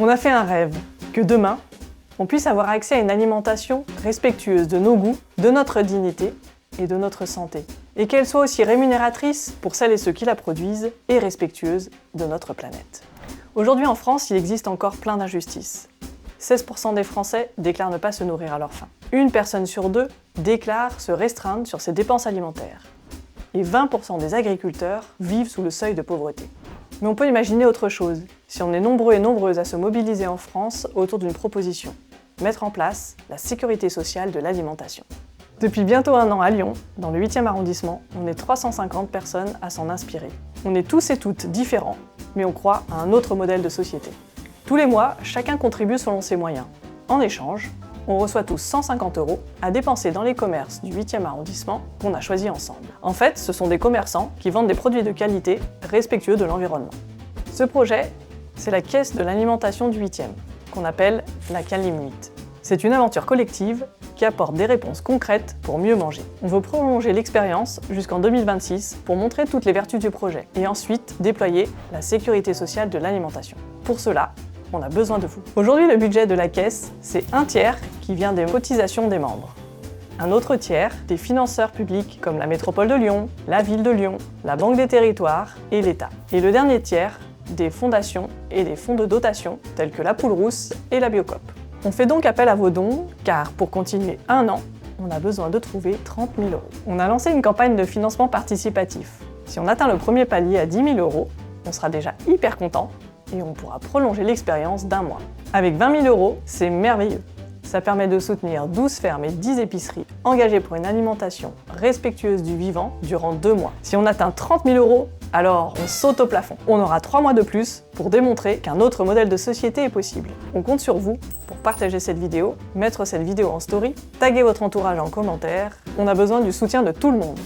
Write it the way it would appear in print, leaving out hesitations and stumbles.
On a fait un rêve, que demain, on puisse avoir accès à une alimentation respectueuse de nos goûts, de notre dignité et de notre santé. Et qu'elle soit aussi rémunératrice pour celles et ceux qui la produisent et respectueuse de notre planète. Aujourd'hui en France, il existe encore plein d'injustices. 16% des Français déclarent ne pas se nourrir à leur faim. Une personne sur deux déclare se restreindre sur ses dépenses alimentaires. Et 20% des agriculteurs vivent sous le seuil de pauvreté. Mais on peut imaginer autre chose, si on est nombreux et nombreuses à se mobiliser en France autour d'une proposition. Mettre en place la sécurité sociale de l'alimentation. Depuis bientôt 1 an à Lyon, dans le 8e arrondissement, on est 350 personnes à s'en inspirer. On est tous et toutes différents, mais on croit à un autre modèle de société. Tous les mois, chacun contribue selon ses moyens. En échange, on reçoit tous 150 € à dépenser dans les commerces du 8e arrondissement qu'on a choisi ensemble. En fait, ce sont des commerçants qui vendent des produits de qualité respectueux de l'environnement. Ce projet, c'est la caisse de l'alimentation du 8e, qu'on appelle la Calimite. C'est une aventure collective qui apporte des réponses concrètes pour mieux manger. On veut prolonger l'expérience jusqu'en 2026 pour montrer toutes les vertus du projet et ensuite déployer la sécurité sociale de l'alimentation. Pour cela, on a besoin de vous. Aujourd'hui, le budget de la caisse, c'est un tiers qui vient des cotisations des membres. Un autre tiers des financeurs publics comme la métropole de Lyon, la ville de Lyon, la Banque des Territoires et l'État. Et le dernier tiers des fondations et des fonds de dotation tels que la Poule Rousse et la Biocoop. On fait donc appel à vos dons, car pour continuer 1 an, on a besoin de trouver 30 000 €. On a lancé une campagne de financement participatif. Si on atteint le premier palier à 10 000 €, on sera déjà hyper content et on pourra prolonger l'expérience d'1 mois. Avec 20 000 €, c'est merveilleux. Ça permet de soutenir 12 fermes et 10 épiceries engagées pour une alimentation respectueuse du vivant durant 2 mois. Si on atteint 30 000 €, alors on saute au plafond. On aura 3 mois de plus pour démontrer qu'un autre modèle de société est possible. On compte sur vous pour partager cette vidéo, mettre cette vidéo en story, taguer votre entourage en commentaire. On a besoin du soutien de tout le monde.